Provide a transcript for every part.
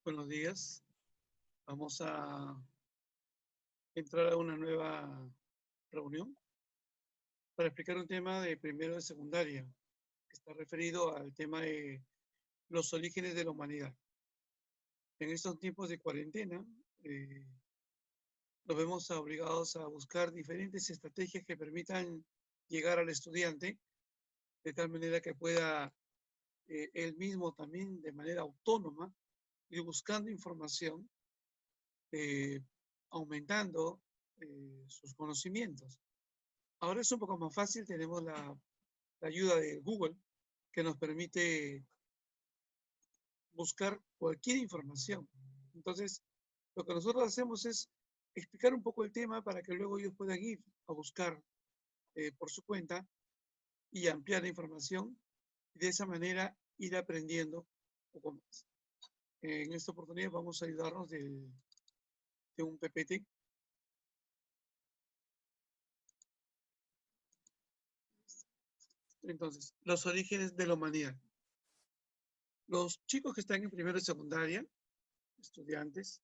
Buenos días. Vamos a entrar a una nueva reunión para explicar un tema de primero de secundaria, que está referido al tema de los orígenes de la humanidad. En estos tiempos de cuarentena, eh, nos vemos obligados a buscar diferentes estrategias que permitan llegar al estudiante de tal manera que pueda él mismo también de manera autónoma ir buscando información, eh, aumentando sus conocimientos. Ahora es un poco más fácil, tenemos la ayuda de Google que nos permite buscar cualquier información. Entonces, lo que nosotros hacemos es explicar un poco el tema para que luego ellos puedan ir a buscar por su cuenta y ampliar la información y de esa manera ir aprendiendo un poco más. En esta oportunidad vamos a ayudarnos de un PPT. Entonces, los orígenes de la humanidad. Los chicos que están en primero y secundaria, estudiantes,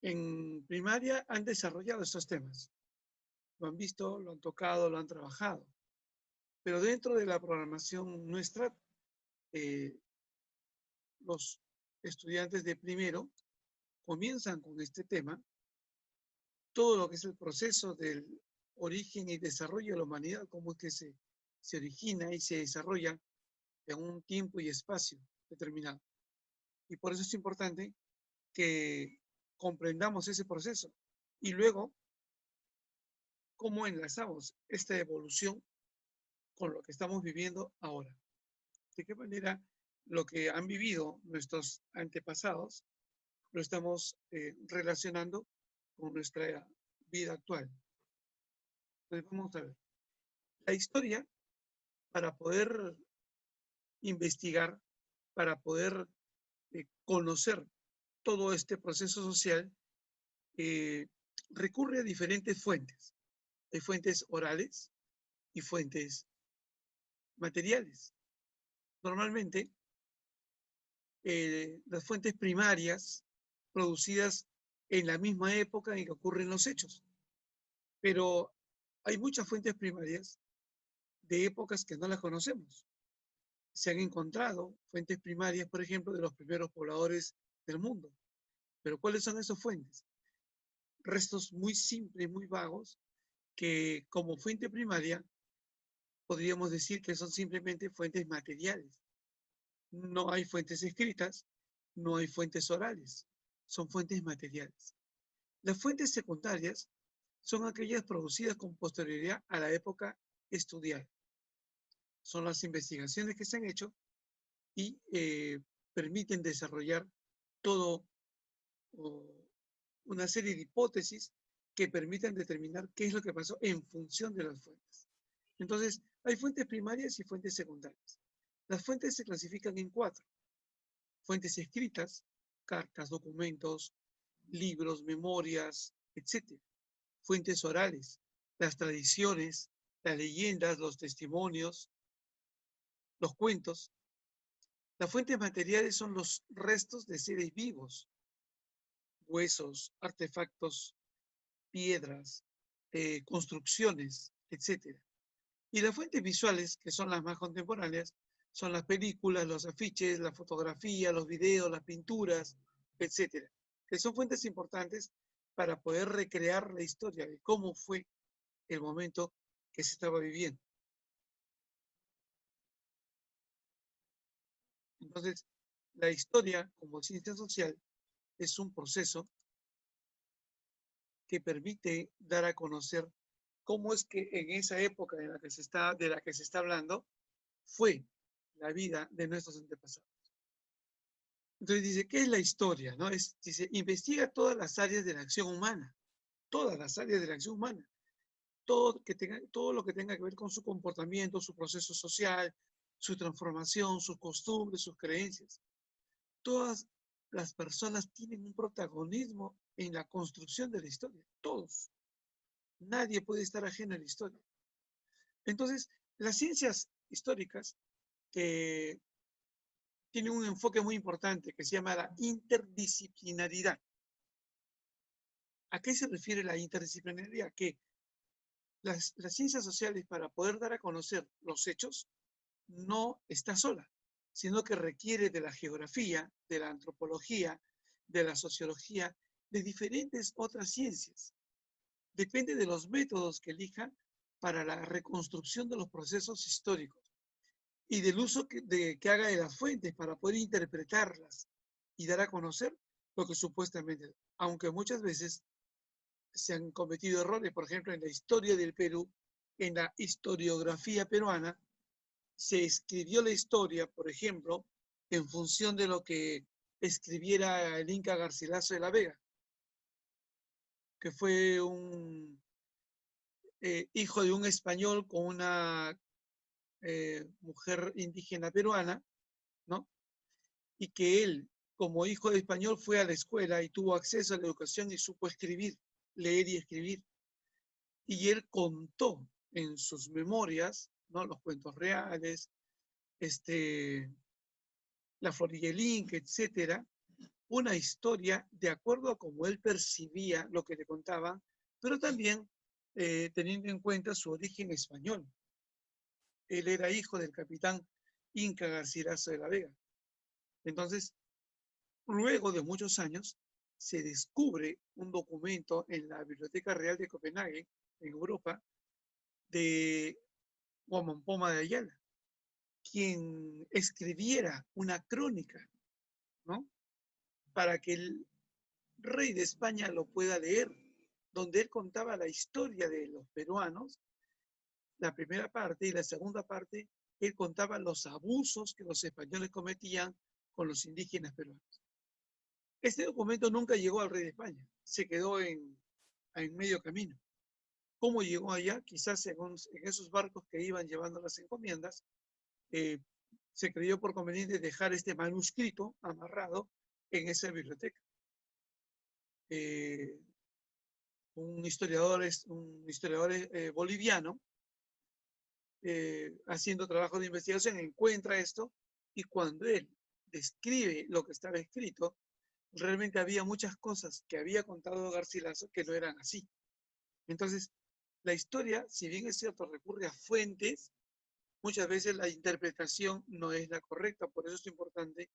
en primaria han desarrollado estos temas. Lo han visto, lo han tocado, lo han trabajado. Pero dentro de la programación nuestra, los estudiantes de primero comienzan con este tema, todo lo que es el proceso del origen y desarrollo de la humanidad, cómo es que se origina y se desarrolla en un tiempo y espacio determinado. Y por eso es importante que comprendamos ese proceso y luego cómo enlazamos esta evolución con lo que estamos viviendo ahora. De qué manera lo que han vivido nuestros antepasados lo estamos relacionando con nuestra vida actual. Entonces vamos a ver. La historia, para poder investigar, para poder conocer todo este proceso social, recurre a diferentes fuentes. Hay fuentes orales y fuentes materiales. Normalmente, las fuentes primarias producidas en la misma época en que ocurren los hechos. Pero hay muchas fuentes primarias de épocas que no las conocemos. Se han encontrado fuentes primarias, por ejemplo, de los primeros pobladores del mundo. Pero ¿cuáles son esas fuentes? Restos muy simples, muy vagos, que como fuente primaria podríamos decir que son simplemente fuentes materiales. No hay fuentes escritas, no hay fuentes orales, son fuentes materiales. Las fuentes secundarias son aquellas producidas con posterioridad a la época estudiada. Son las investigaciones que se han hecho y permiten desarrollar todo una serie de hipótesis que permitan determinar qué es lo que pasó en función de las fuentes. Entonces, hay fuentes primarias y fuentes secundarias. Las fuentes se clasifican en 4. Fuentes escritas, cartas, documentos, libros, memorias, etc. Fuentes orales, las tradiciones, las leyendas, los testimonios, los cuentos. Las fuentes materiales son los restos de seres vivos, huesos, artefactos, piedras, construcciones, etc. Y las fuentes visuales, que son las más contemporáneas, son las películas, los afiches, la fotografía, los videos, las pinturas, etc. Que son fuentes importantes para poder recrear la historia de cómo fue el momento que se estaba viviendo. Entonces, la historia como ciencia social es un proceso que permite dar a conocer cómo es que en esa época de la que se está hablando fue la vida de nuestros antepasados. Entonces dice, ¿qué es la historia? ¿No? Dice, investiga todas las áreas de la acción humana, todas las áreas de la acción humana, todo lo que tenga que ver con su comportamiento, su proceso social, su transformación, sus costumbres, sus creencias. Todas las personas tienen un protagonismo en la construcción de la historia, todos. Nadie puede estar ajeno a la historia. Entonces, las ciencias históricas tiene un enfoque muy importante que se llama la interdisciplinaridad. ¿A qué se refiere la interdisciplinaridad? Que las ciencias sociales, para poder dar a conocer los hechos, no está sola, sino que requiere de la geografía, de la antropología, de la sociología, de diferentes otras ciencias. Depende de los métodos que elija para la reconstrucción de los procesos históricos y del uso que haga de las fuentes para poder interpretarlas y dar a conocer lo que supuestamente, aunque muchas veces se han cometido errores, por ejemplo, en la historia del Perú, en la historiografía peruana, se escribió la historia, por ejemplo, en función de lo que escribiera el Inca Garcilaso de la Vega, que fue un hijo de un español con una mujer indígena peruana, ¿no? Y que él, como hijo de español, fue a la escuela y tuvo acceso a la educación y supo escribir, leer y escribir. Y él contó en sus memorias, ¿no? Los cuentos reales, la Florilla el Inca, etcétera, una historia de acuerdo a cómo él percibía lo que le contaban, pero también teniendo en cuenta su origen español. Él era hijo del capitán Inca Garcilaso de la Vega. Entonces, luego de muchos años, se descubre un documento en la Biblioteca Real de Copenhague, en Europa, de Guamán Poma de Ayala, quien escribiera una crónica, ¿no? Para que el rey de España lo pueda leer, donde él contaba la historia de los peruanos, la primera parte, y la segunda parte, él contaba los abusos que los españoles cometían con los indígenas peruanos. Este documento nunca llegó al rey de España, se quedó en medio camino. ¿Cómo llegó allá? Quizás en esos barcos que iban llevando las encomiendas, se creyó por conveniente dejar este manuscrito amarrado en esa biblioteca. Un historiador boliviano, haciendo trabajo de investigación, encuentra esto, y cuando él describe lo que estaba escrito, realmente había muchas cosas que había contado Garcilaso que no eran así. Entonces, la historia, si bien es cierto, recurre a fuentes, muchas veces la interpretación no es la correcta, por eso es importante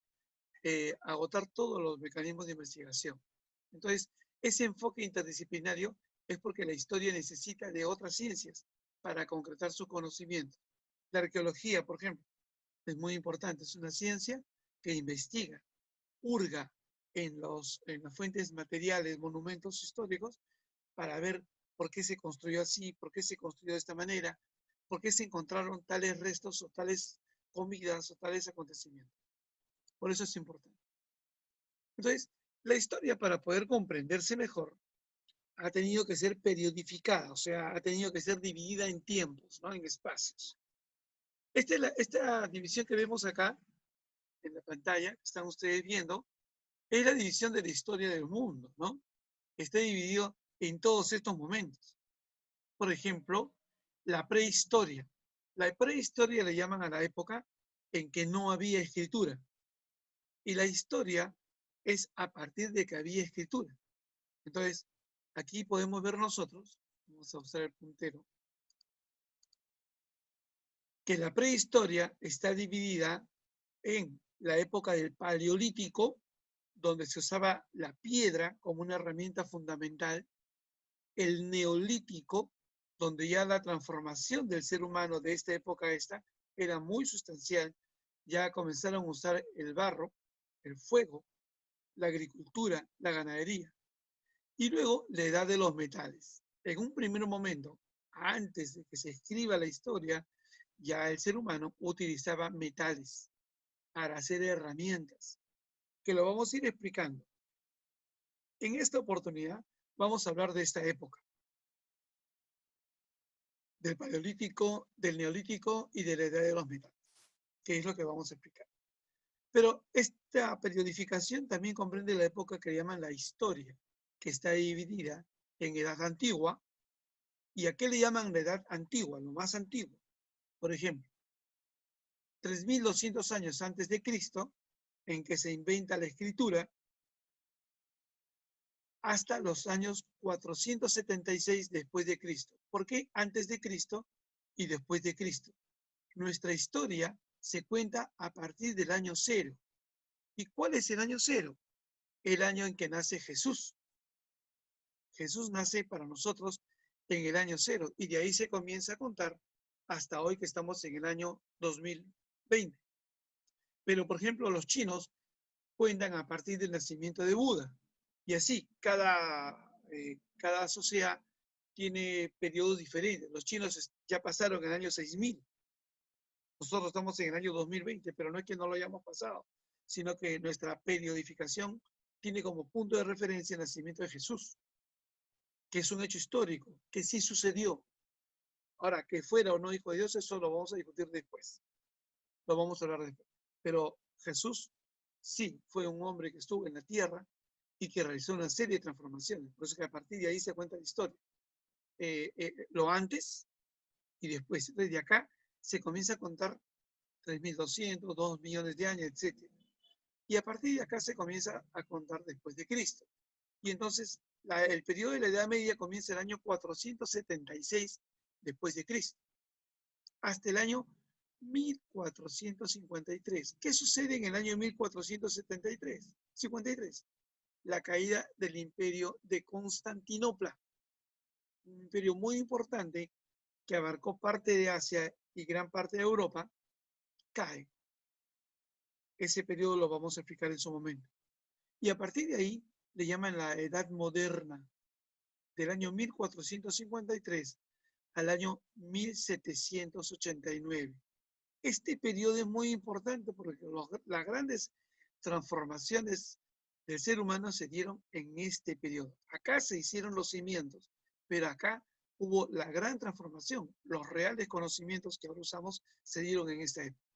agotar todos los mecanismos de investigación. Entonces, ese enfoque interdisciplinario es porque la historia necesita de otras ciencias para concretar su conocimiento. La arqueología, por ejemplo, es muy importante, es una ciencia que investiga, hurga en las fuentes materiales, monumentos históricos, para ver por qué se construyó así, por qué se construyó de esta manera, por qué se encontraron tales restos o tales comidas o tales acontecimientos. Por eso es importante. Entonces, la historia, para poder comprenderse mejor, ha tenido que ser periodificada, o sea, ha tenido que ser dividida en tiempos, ¿no? En espacios. Esta división que vemos acá en la pantalla, que están ustedes viendo, es la división de la historia del mundo, ¿no? Está dividido en todos estos momentos. Por ejemplo, la prehistoria. La prehistoria le llaman a la época en que no había escritura. Y la historia es a partir de que había escritura. Entonces, aquí podemos ver nosotros, vamos a usar el puntero, que la prehistoria está dividida en la época del Paleolítico, donde se usaba la piedra como una herramienta fundamental, el Neolítico, donde ya la transformación del ser humano de esta época a esta era muy sustancial, ya comenzaron a usar el barro, el fuego, la agricultura, la ganadería. Y luego la edad de los metales. En un primer momento, antes de que se escriba la historia, ya el ser humano utilizaba metales para hacer herramientas, que lo vamos a ir explicando. En esta oportunidad vamos a hablar de esta época, del Paleolítico, del Neolítico y de la edad de los metales, que es lo que vamos a explicar. Pero esta periodificación también comprende la época que llaman la historia, que está dividida en edad antigua. ¿Y a qué le llaman la edad antigua? Lo más antiguo. Por ejemplo, 3200 años antes de Cristo en que se inventa la escritura, hasta los años 476 después de Cristo. ¿Por qué antes de Cristo y después de Cristo? Nuestra historia se cuenta a partir del año cero. ¿Y cuál es el año cero? El año en que nace Jesús. Jesús nace para nosotros en el año cero y de ahí se comienza a contar hasta hoy que estamos en el año 2020. Pero, por ejemplo, los chinos cuentan a partir del nacimiento de Buda. Y así, cada sociedad tiene periodos diferentes. Los chinos ya pasaron el año 6000. Nosotros estamos en el año 2020, pero no es que no lo hayamos pasado, sino que nuestra periodificación tiene como punto de referencia el nacimiento de Jesús, que es un hecho histórico, que sí sucedió. Ahora, que fuera o no hijo de Dios, eso lo vamos a discutir después. Lo vamos a hablar después. Pero Jesús sí fue un hombre que estuvo en la tierra y que realizó una serie de transformaciones. Por eso que a partir de ahí se cuenta la historia. Lo antes y después. Desde acá se comienza a contar 3.200, 2 millones de años, etc. Y a partir de acá se comienza a contar después de Cristo. Y entonces el periodo de la Edad Media comienza el año 476 después de Cristo, hasta el año 1453. ¿Qué sucede en el año 1473? 53. La caída del imperio de Constantinopla, un imperio muy importante que abarcó parte de Asia y gran parte de Europa, cae. Ese periodo lo vamos a explicar en su momento. Y a partir de ahí le llaman la Edad Moderna, del año 1453 al año 1789. Este periodo es muy importante porque las grandes transformaciones del ser humano se dieron en este periodo. Acá se hicieron los cimientos, pero acá hubo la gran transformación. Los reales conocimientos que ahora usamos se dieron en esta época.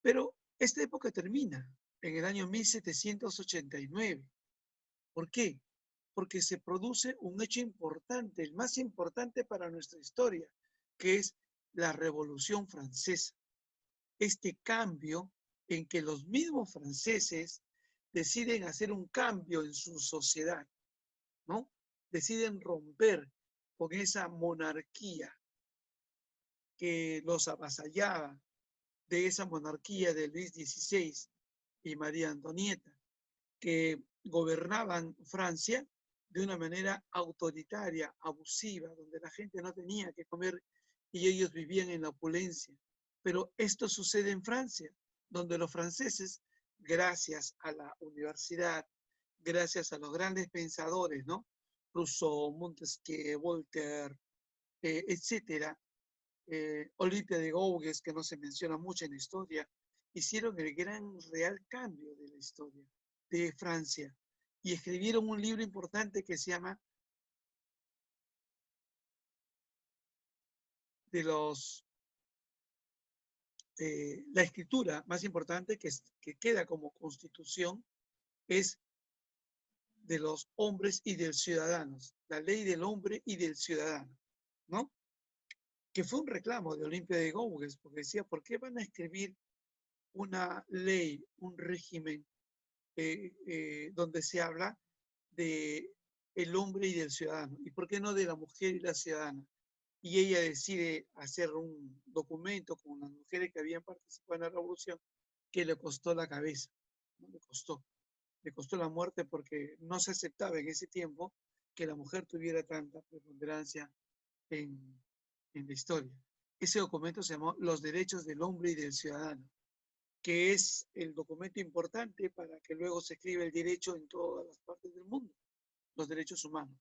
Pero esta época termina en el año 1789. ¿Por qué? Porque se produce un hecho importante, el más importante para nuestra historia, que es la Revolución Francesa. Este cambio en que los mismos franceses deciden hacer un cambio en su sociedad, ¿no? Deciden romper con esa monarquía que los avasallaba, de esa monarquía de Luis XVI y María Antonieta, que gobernaban Francia de una manera autoritaria, abusiva, donde la gente no tenía que comer y ellos vivían en la opulencia. Pero esto sucede en Francia, donde los franceses, gracias a la universidad, gracias a los grandes pensadores, ¿no? Rousseau, Montesquieu, Voltaire, etcétera, Olimpia de Gouges, que no se menciona mucho en la historia, hicieron el gran real cambio de la historia de Francia y escribieron un libro importante que se llama la escritura más importante que queda como constitución es de los hombres y del ciudadanos, la ley del hombre y del ciudadano, ¿no? Que fue un reclamo de Olimpia de Gouges, porque decía, ¿por qué van a escribir una ley, un régimen donde se habla de el hombre y del ciudadano? ¿Y por qué no de la mujer y la ciudadana? Y ella decide hacer un documento con las mujeres que habían participado en la revolución que le costó la cabeza, ¿no? Le costó la muerte porque no se aceptaba en ese tiempo que la mujer tuviera tanta preponderancia en, en la historia. Ese documento se llamó Los Derechos del Hombre y del Ciudadano, que es el documento importante para que luego se escriba el derecho en todas las partes del mundo, los derechos humanos.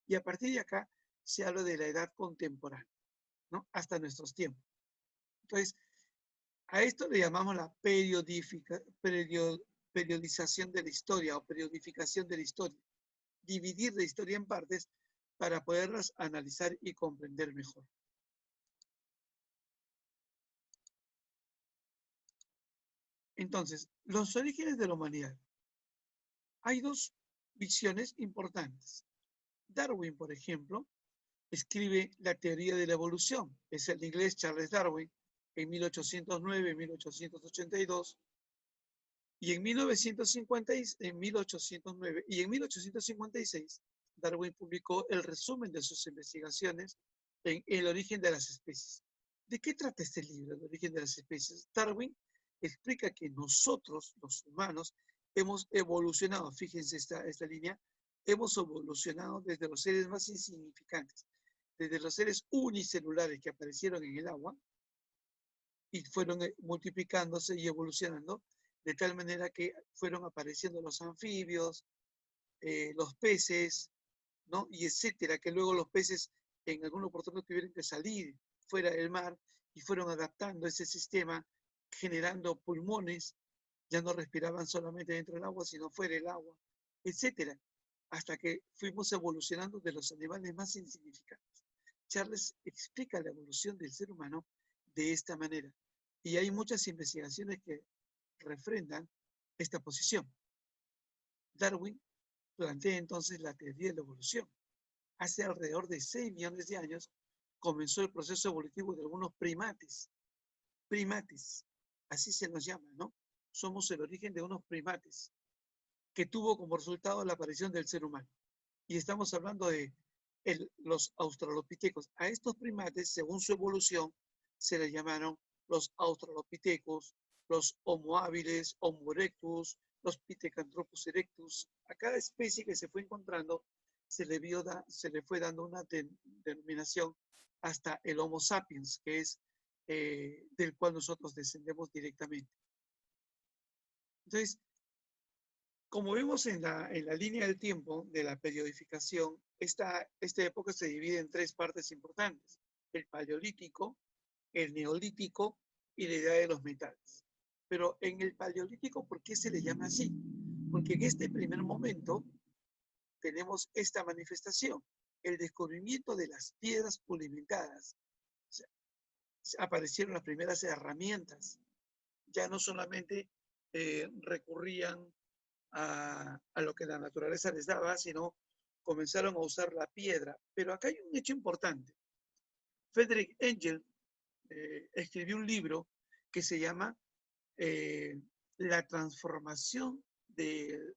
Y a partir de acá se habla de la edad contemporánea, ¿no? Hasta nuestros tiempos. Entonces, a esto le llamamos la periodización de la historia o periodificación de la historia. Dividir la historia en partes para poderlas analizar y comprender mejor. Entonces, los orígenes de la humanidad. Hay dos visiones importantes. Darwin, por ejemplo, escribe la teoría de la evolución. Es el inglés Charles Darwin, en 1809-1882, Y en 1809 y en 1856, Darwin publicó el resumen de sus investigaciones en El origen de las especies. ¿De qué trata este libro, El origen de las especies? Darwin explica que nosotros, los humanos, hemos evolucionado, fíjense esta línea, hemos evolucionado desde los seres más insignificantes, desde los seres unicelulares que aparecieron en el agua y fueron multiplicándose y evolucionando, de tal manera que fueron apareciendo los anfibios, los peces, ¿no? Y etcétera, que luego los peces en algún oportunidad tuvieron que salir fuera del mar y fueron adaptando ese sistema, generando pulmones, ya no respiraban solamente dentro del agua, sino fuera del agua, etcétera, hasta que fuimos evolucionando de los animales más insignificantes. Charles explica la evolución del ser humano de esta manera. Y hay muchas investigaciones que refrendan esta posición. Darwin plantea entonces la teoría de la evolución. Hace alrededor de 6 millones de años comenzó el proceso evolutivo de algunos primates. Primates, así se nos llama, ¿no? Somos el origen de unos primates que tuvo como resultado la aparición del ser humano. Y estamos hablando de los australopitecos. A estos primates, según su evolución, se les llamaron los australopitecos, los homo habilis, homo erectus, los pithecanthropus erectus. A cada especie que se fue encontrando se le fue dando una denominación hasta el Homo sapiens, que es del cual nosotros descendemos directamente. Entonces, como vemos en la línea del tiempo de la periodificación, esta época se divide en 3 partes importantes: el paleolítico, el neolítico y la edad de los metales. Pero en el paleolítico, ¿por qué se le llama así? Porque en este primer momento tenemos esta manifestación, el descubrimiento de las piedras pulimentadas. O sea, aparecieron las primeras herramientas. Ya no solamente recurrían a lo que la naturaleza les daba, sino comenzaron a usar la piedra. Pero acá hay un hecho importante. Friedrich Engel escribió un libro que se llama La transformación del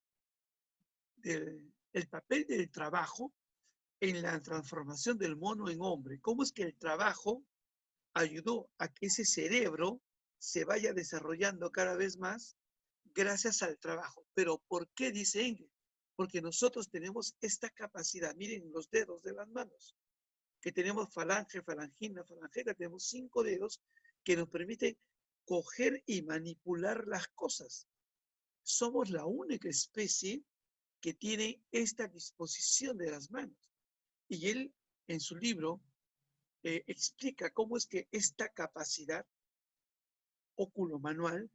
papel del trabajo en la transformación del mono en hombre. ¿Cómo es que el trabajo ayudó a que ese cerebro se vaya desarrollando cada vez más gracias al trabajo? Pero ¿por qué dice Engel? Porque nosotros tenemos esta capacidad, miren los dedos de las manos, que tenemos falange, falangina, falangeta, tenemos 5 dedos que nos permiten coger y manipular las cosas. Somos la única especie que tiene esta disposición de las manos. Y él, en su libro, explica cómo es que esta capacidad óculo-manual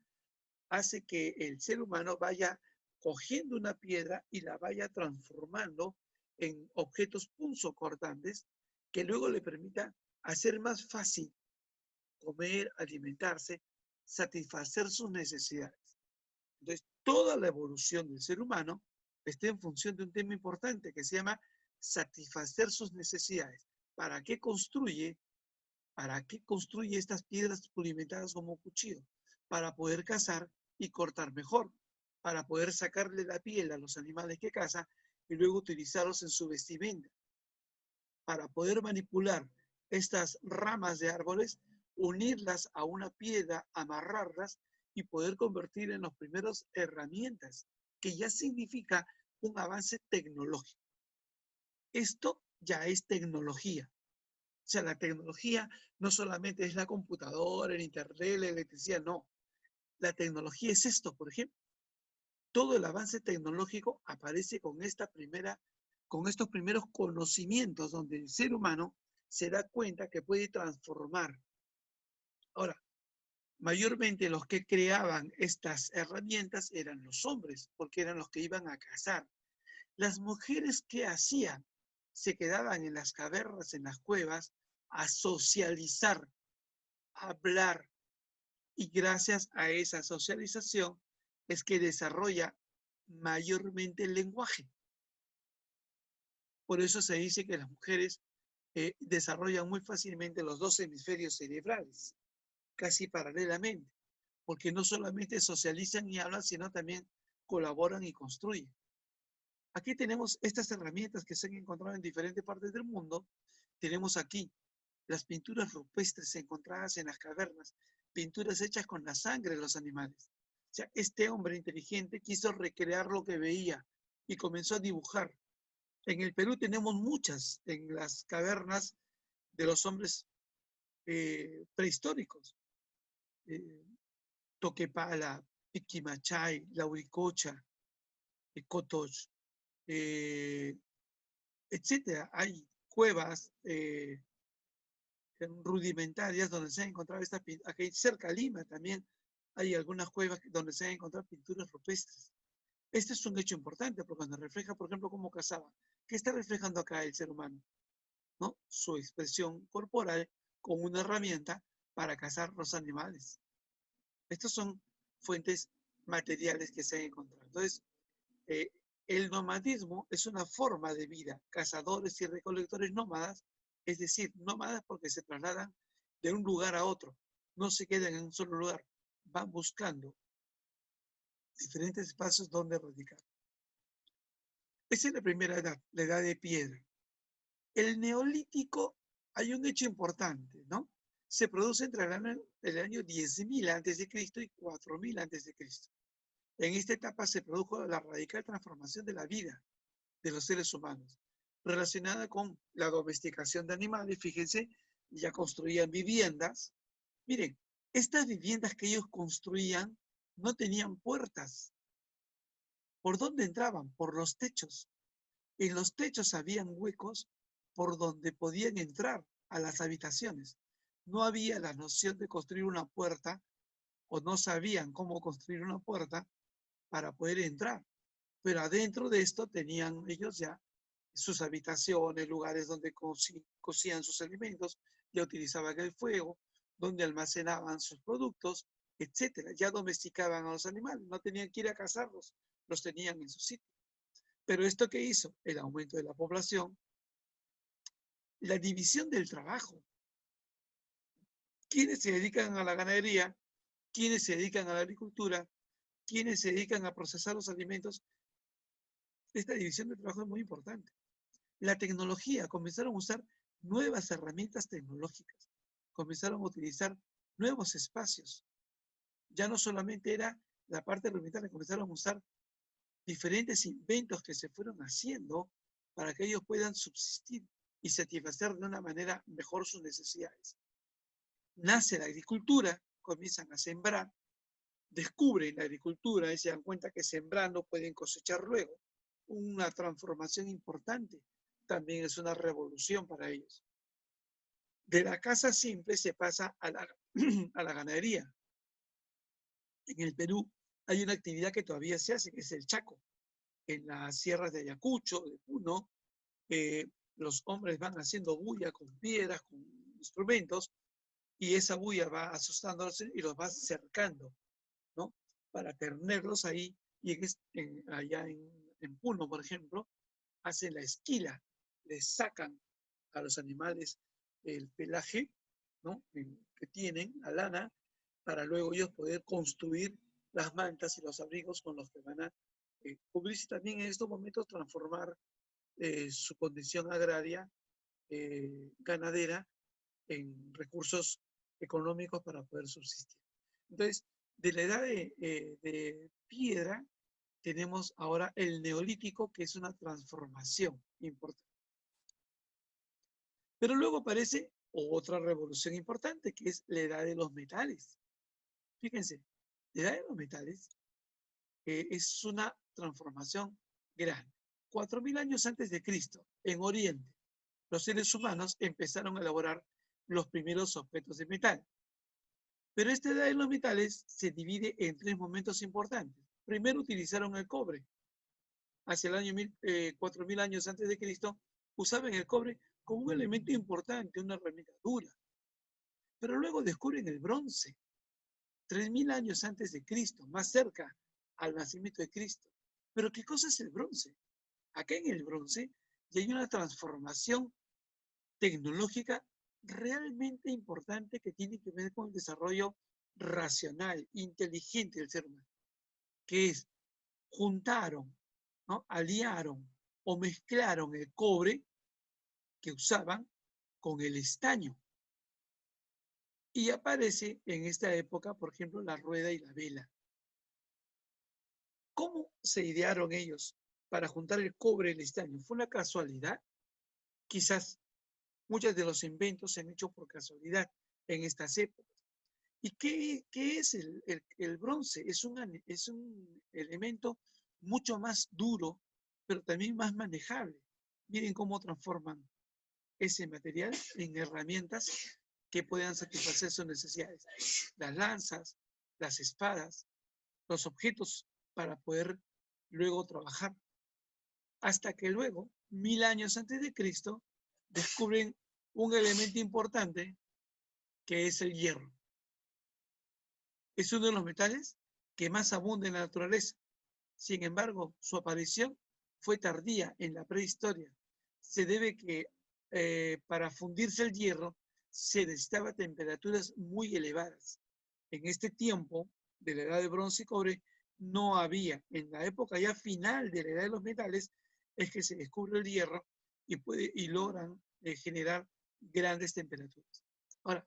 hace que el ser humano vaya cogiendo una piedra y la vaya transformando en objetos punzocortantes que luego le permita hacer más fácil comer, alimentarse, satisfacer sus necesidades. Entonces, toda la evolución del ser humano está en función de un tema importante que se llama satisfacer sus necesidades. ¿Para qué construye? ¿Para qué construye estas piedras pulimentadas como cuchillo? Para poder cazar y cortar mejor, para poder sacarle la piel a los animales que caza y luego utilizarlos en su vestimenta, para poder manipular estas ramas de árboles, unirlas a una piedra, amarrarlas y poder convertir en las primeras herramientas, que ya significa un avance tecnológico. Esto ya es tecnología. O sea, la tecnología no solamente es la computadora, el internet, la electricidad, no. La tecnología es esto, por ejemplo. Todo el avance tecnológico aparece con estos primeros conocimientos donde el ser humano se da cuenta que puede transformar. Ahora, mayormente los que creaban estas herramientas eran los hombres, porque eran los que iban a cazar. Las mujeres, ¿qué hacían? Se quedaban en las cavernas, en las cuevas, a socializar, a hablar. Y gracias a esa socialización es que desarrolla mayormente el lenguaje. Por eso se dice que las mujeres desarrollan muy fácilmente los 2 hemisferios cerebrales, casi paralelamente. porque no solamente socializan y hablan, sino también colaboran y construyen. Aquí tenemos estas herramientas que se han encontrado en diferentes partes del mundo. Tenemos aquí las pinturas rupestres encontradas en las cavernas, pinturas hechas con la sangre de los animales. O sea, este hombre inteligente quiso recrear lo que veía y comenzó a dibujar. En el Perú tenemos muchas en las cavernas de los hombres prehistóricos. Eh, Toquepala, Piquimachay, Lauricocha, Cotoch, eh, etcétera. Hay cuevas rudimentarias donde se han encontrado estas pinturas. Aquí cerca de Lima también hay algunas cuevas donde se han encontrado pinturas rupestres. Este es un hecho importante porque nos refleja, por ejemplo, cómo cazaba. ¿Qué está reflejando acá el ser humano? ¿No? Su expresión corporal como una herramienta para cazar los animales. Estas son fuentes materiales que se han encontrado. Entonces, eh, el nomadismo es una forma de vida. Cazadores y recolectores nómadas, es decir, nómadas porque se trasladan de un lugar a otro. No se quedan en un solo lugar. Van buscando diferentes espacios donde radicar. Esa es la primera edad, la edad de piedra. El neolítico, hay un hecho importante, ¿no? Se produce entre el año 10.000 a.C. y 4.000 a.C. En esta etapa se produjo la radical transformación de la vida de los seres humanos, relacionada con la domesticación de animales. Fíjense, ya construían viviendas. Miren, estas viviendas que ellos construían no tenían puertas. ¿Por dónde entraban? Por los techos. En los techos habían huecos por donde podían entrar a las habitaciones. No había la noción de construir una puerta o no sabían cómo construir una puerta para poder entrar. Pero adentro de esto tenían ellos ya sus habitaciones, lugares donde cocían sus alimentos, ya utilizaban el fuego, donde almacenaban sus productos, etcétera. Ya domesticaban a los animales, no tenían que ir a cazarlos, los tenían en su sitio. Pero ¿esto qué hizo? El aumento de la población, la división del trabajo. ¿Quiénes se dedican a la ganadería? ¿Quiénes se dedican a la agricultura? ¿Quiénes se dedican a procesar los alimentos? Esta división del trabajo es muy importante. La tecnología, comenzaron a usar nuevas herramientas tecnológicas, comenzaron a utilizar nuevos espacios. Ya no solamente era la parte rudimentaria, comenzaron a usar diferentes inventos que se fueron haciendo para que ellos puedan subsistir y satisfacer de una manera mejor sus necesidades. Nace la agricultura, comienzan a sembrar, descubren la agricultura y se dan cuenta que sembrando pueden cosechar luego. Una transformación importante, también es una revolución para ellos. De la caza simple se pasa a la ganadería. En el Perú hay una actividad que todavía se hace, que es el chaco. En las sierras de Ayacucho, de Puno, los hombres van haciendo bulla con piedras, con instrumentos, y esa bulla va asustándolos y los va cercando, ¿no? Para tenerlos ahí, y allá en Puno, por ejemplo, hacen la esquila, les sacan a los animales el pelaje, ¿no? Que tienen, la lana, para luego ellos poder construir las mantas y los abrigos con los que van a cubrirse, también en estos momentos transformar su condición agraria, ganadera, en recursos económicos para poder subsistir. Entonces, de la edad de piedra, tenemos ahora el neolítico, que es una transformación importante. Pero luego aparece otra revolución importante, que es la edad de los metales. Fíjense, la edad de los metales es una transformación grande. 4.000 años antes de Cristo, en Oriente, los seres humanos empezaron a elaborar los primeros objetos de metal. Pero esta edad de los metales se divide en tres momentos importantes. Primero utilizaron el cobre. Hacia el año 4.000 años antes de Cristo, usaban el cobre como un elemento importante, una herramienta dura. Pero luego descubren el bronce. 3.000 años antes de Cristo, más cerca al nacimiento de Cristo. Pero ¿qué cosa es el bronce? Acá en el bronce ya hay una transformación tecnológica realmente importante que tiene que ver con el desarrollo racional, inteligente del ser humano, que es juntaron, ¿no? Aliaron o mezclaron el cobre que usaban con el estaño. Y aparece en esta época, por ejemplo, la rueda y la vela. ¿Cómo se idearon ellos para juntar el cobre y el estaño? ¿Fue una casualidad? Quizás muchos de los inventos se han hecho por casualidad en estas épocas. ¿Y qué es el bronce? Es un elemento mucho más duro, pero también más manejable. Miren cómo transforman ese material en herramientas que puedan satisfacer sus necesidades. Las lanzas, las espadas, los objetos para poder luego trabajar. Hasta que luego, 1000 años antes de Cristo, descubren un elemento importante que es el hierro. Es uno de los metales que más abunda en la naturaleza. Sin embargo, su aparición fue tardía en la prehistoria. Se debe que para fundirse el hierro se necesitaba temperaturas muy elevadas. En este tiempo de la edad de bronce y cobre no había. En la época ya final de la edad de los metales es que se descubre el hierro y logran generar grandes temperaturas. Ahora,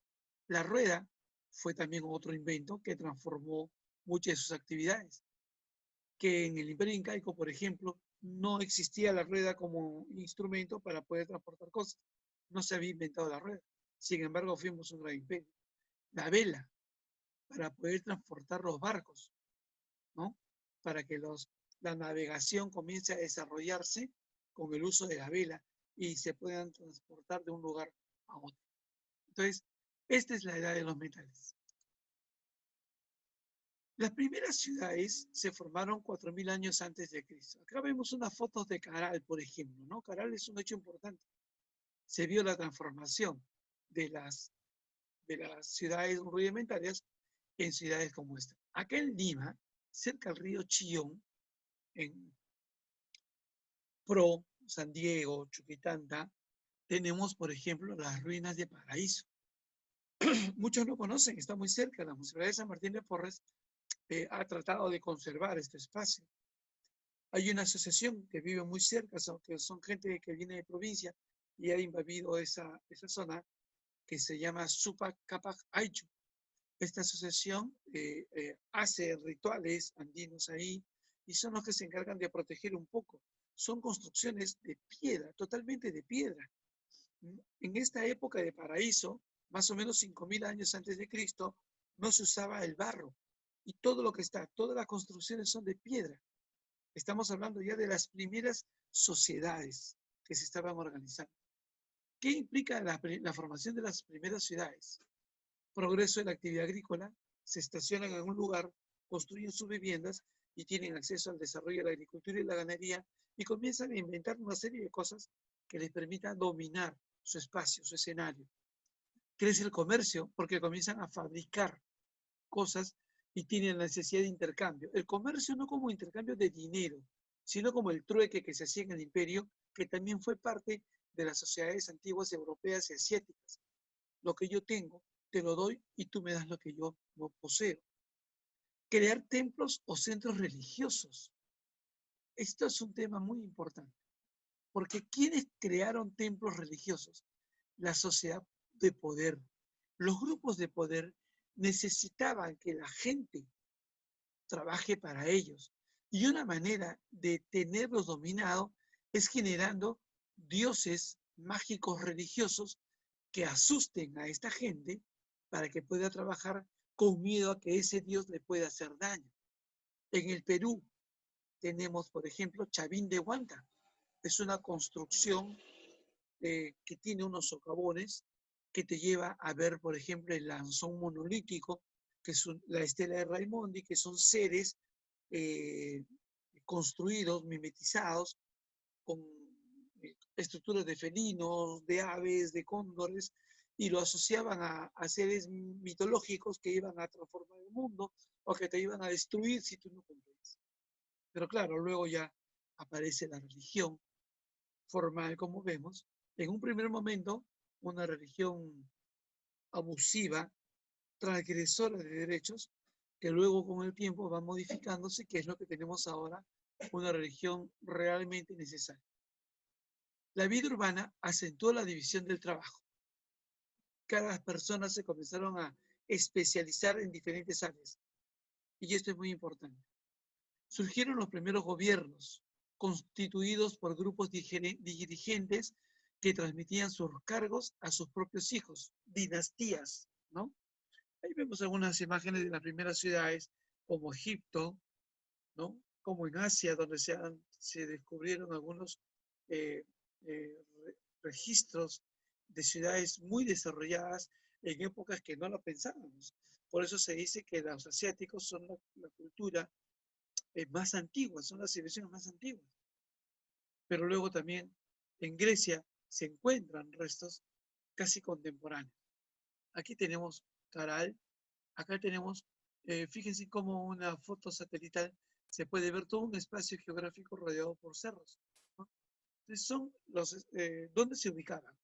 la rueda fue también otro invento que transformó muchas de sus actividades. Que en el Imperio Incaico, por ejemplo, no existía la rueda como instrumento para poder transportar cosas. No se había inventado la rueda. Sin embargo, fuimos un gran imperio. La vela, para poder transportar los barcos, ¿no? Para que la navegación comience a desarrollarse con el uso de la vela y se puedan transportar de un lugar a otro. Entonces, esta es la edad de los metales. Las primeras ciudades se formaron 4000 años antes de Cristo. Acá vemos unas fotos de Caral, por ejemplo, ¿no? Caral es un hecho importante. Se vio la transformación de las ciudades rudimentarias en ciudades como esta. Acá en Lima, cerca del río Chillón, en Pro, San Diego, Chuquitanta, tenemos, por ejemplo, las ruinas de Paraíso. Muchos no conocen, está muy cerca. La Municipalidad de San Martín de Porres ha tratado de conservar este espacio. Hay una asociación que vive muy cerca, que son gente que viene de provincia y ha invadido esa zona, que se llama Supac Capac Aychu. Esta asociación hace rituales andinos ahí y son los que se encargan de proteger un poco. Son construcciones de piedra, totalmente de piedra. En esta época de Paraíso, más o menos 5000 años antes de Cristo, no se usaba el barro. Y todo lo que está, todas las construcciones son de piedra. Estamos hablando ya de las primeras sociedades que se estaban organizando. ¿Qué implica la formación de las primeras ciudades? Progreso de la actividad agrícola, se estacionan en un lugar, construyen sus viviendas y tienen acceso al desarrollo de la agricultura y la ganadería y comienzan a inventar una serie de cosas que les permitan dominar su espacio, su escenario. Crece el comercio porque comienzan a fabricar cosas y tienen la necesidad de intercambio. El comercio no como intercambio de dinero, sino como el trueque que se hacía en el imperio, que también fue parte de las sociedades antiguas europeas y asiáticas. Lo que yo tengo, te lo doy y tú me das lo que yo no poseo. Crear templos o centros religiosos. Esto es un tema muy importante, porque ¿quiénes crearon templos religiosos? La sociedad de poder. Los grupos de poder necesitaban que la gente trabaje para ellos. Y una manera de tenerlos dominados es generando dioses mágicos religiosos que asusten a esta gente para que pueda trabajar con miedo a que ese dios le pueda hacer daño. En el Perú tenemos, por ejemplo, Chavín de Huanta. Es una construcción que tiene unos socavones que te lleva a ver, por ejemplo, el lanzón monolítico, que es la estela de Raimondi, que son seres construidos, mimetizados, con estructuras de felinos, de aves, de cóndores, y lo asociaban a seres mitológicos que iban a transformar el mundo o que te iban a destruir si tú no cumplías. Pero claro, luego ya aparece la religión formal, como vemos, en un primer momento, una religión abusiva, transgresora de derechos, que luego con el tiempo va modificándose, que es lo que tenemos ahora, una religión realmente necesaria. La vida urbana acentuó la división del trabajo. Cada persona se comenzaron a especializar en diferentes áreas. Y esto es muy importante. Surgieron los primeros gobiernos, constituidos por grupos dirigentes que transmitían sus cargos a sus propios hijos, dinastías, ¿no? Ahí vemos algunas imágenes de las primeras ciudades, como Egipto, ¿no? Como en Asia, donde se descubrieron algunos eh, registros de ciudades muy desarrolladas en épocas que no lo pensábamos. Por eso se dice que los asiáticos son la cultura más antigua, son las civilizaciones más antiguas. Pero luego también en Grecia se encuentran restos casi contemporáneos. Aquí tenemos Caral, acá tenemos, fíjense cómo una foto satelital se puede ver todo un espacio geográfico rodeado por cerros, ¿no? Entonces son ¿dónde se ubicaban?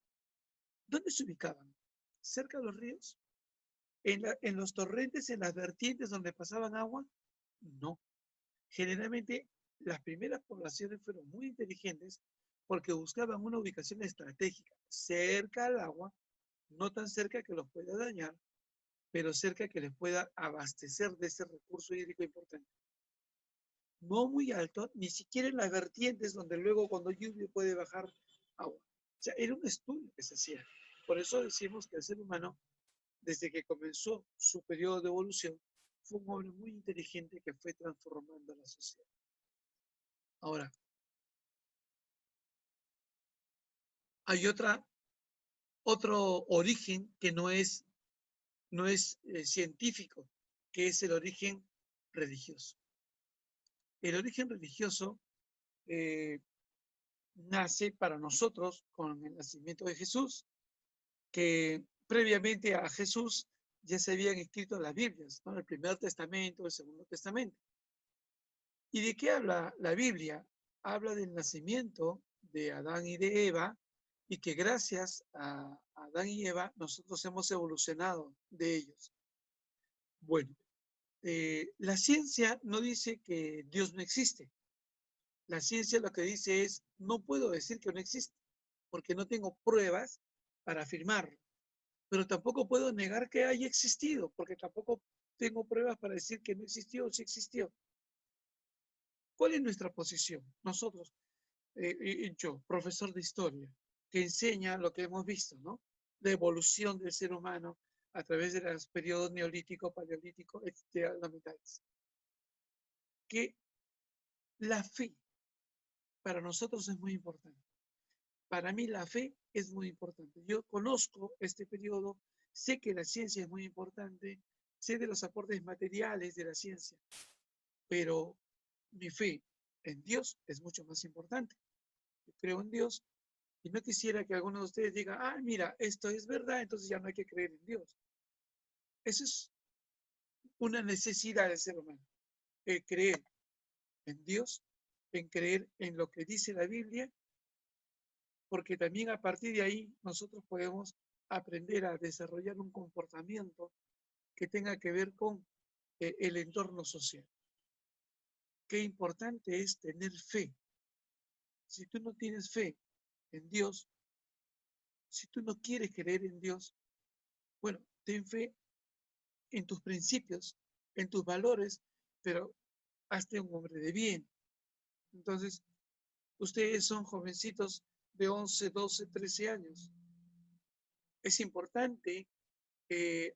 ¿Dónde se ubicaban? ¿Cerca de los ríos? ¿En los torrentes, en las vertientes donde pasaban agua? No. Generalmente las primeras poblaciones fueron muy inteligentes porque buscaban una ubicación estratégica, cerca al agua, no tan cerca que los pueda dañar, pero cerca que les pueda abastecer de ese recurso hídrico importante. No muy alto, ni siquiera en las vertientes donde luego cuando lluvia puede bajar agua. O sea, era un estudio que se hacía. Por eso decimos que el ser humano, desde que comenzó su periodo de evolución, fue un hombre muy inteligente que fue transformando la sociedad. Ahora, hay otro origen que no es científico, que es el origen religioso. El origen religioso nace para nosotros con el nacimiento de Jesús, que previamente a Jesús ya se habían escrito las Biblias, ¿no? El Primer Testamento, el Segundo Testamento. ¿Y de qué habla la Biblia? Habla del nacimiento de Adán y de Eva, y que gracias a Adán y Eva nosotros hemos evolucionado de ellos. Bueno, la ciencia no dice que Dios no existe. La ciencia lo que dice es, no puedo decir que no existe, porque no tengo pruebas para afirmarlo. Pero tampoco puedo negar que haya existido, porque tampoco tengo pruebas para decir que no existió o sí existió. ¿Cuál es nuestra posición? Nosotros, yo, profesor de historia, que enseña lo que hemos visto, ¿no? La evolución del ser humano a través de los periodos neolítico, paleolítico, metales. Que la fe para nosotros es muy importante. Para mí la fe es muy importante. Yo conozco este periodo, sé que la ciencia es muy importante, sé de los aportes materiales de la ciencia, pero mi fe en Dios es mucho más importante. Yo creo en Dios y no quisiera que alguno de ustedes diga, ah, mira, esto es verdad, entonces ya no hay que creer en Dios. Eso es una necesidad del ser humano, creer en Dios, en creer en lo que dice la Biblia, porque también a partir de ahí nosotros podemos aprender a desarrollar un comportamiento que tenga que ver con el entorno social. Qué importante es tener fe. Si tú no tienes fe en Dios, si tú no quieres creer en Dios, bueno, ten fe en tus principios, en tus valores, pero hazte un hombre de bien. Entonces, ustedes son jovencitos de 11, 12, 13 años. Es importante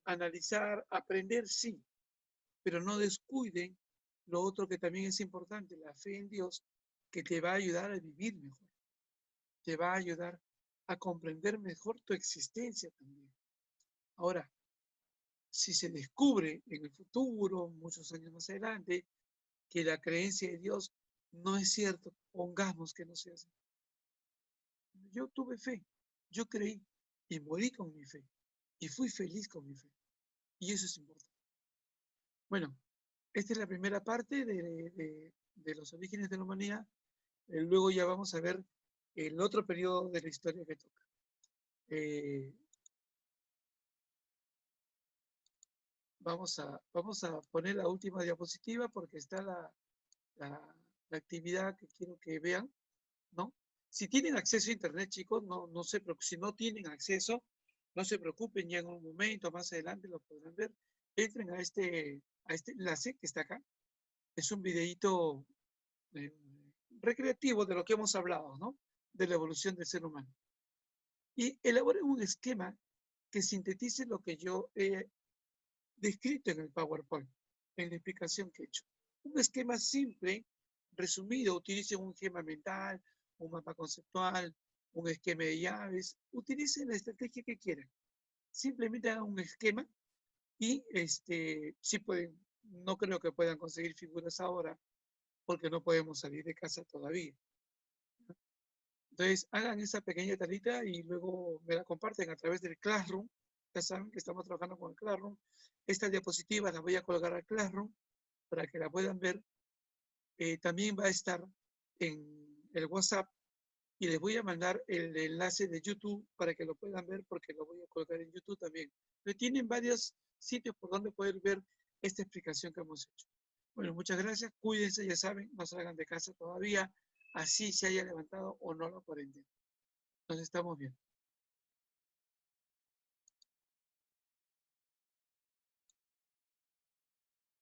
analizar, aprender, sí, pero no descuiden lo otro que también es importante, la fe en Dios, que te va a ayudar a vivir mejor, te va a ayudar a comprender mejor tu existencia también. Ahora, si se descubre en el futuro, muchos años más adelante, que la creencia de Dios no es cierto, pongamos que no sea así. Yo tuve fe, yo creí y morí con mi fe y fui feliz con mi fe. Y eso es importante. Bueno, esta es la primera parte de los orígenes de la humanidad. Luego ya vamos a ver el otro periodo de la historia que toca. vamos a poner la última diapositiva porque está la actividad que quiero que vean, ¿no? Si tienen acceso a internet, chicos, no se preocupen. Si no tienen acceso, no se preocupen, ya en un momento más adelante lo podrán ver. Entren a este enlace que está acá. Es un videíto eh, recreativo de lo que hemos hablado, ¿no? De la evolución del ser humano. Y elaboren un esquema que sintetice lo que yo he descrito en el PowerPoint, en la explicación que he hecho. Un esquema simple, resumido, utilicen un esquema mental, un mapa conceptual, un esquema de llaves, utilicen la estrategia que quieran. Simplemente hagan un esquema y si pueden, no creo que puedan conseguir figuras ahora porque no podemos salir de casa todavía. Entonces, hagan esa pequeña talita y luego me la comparten a través del Classroom. Ya saben que estamos trabajando con el Classroom. Esta diapositiva la voy a colgar al Classroom para que la puedan ver. También va a estar en el WhatsApp y les voy a mandar el enlace de YouTube para que lo puedan ver porque lo voy a colgar en YouTube también. Pero tienen varios sitios por donde poder ver esta explicación que hemos hecho. Bueno, muchas gracias. Cuídense, ya saben, no salgan de casa todavía, así se haya levantado o no la cuarentena. Nos estamos viendo.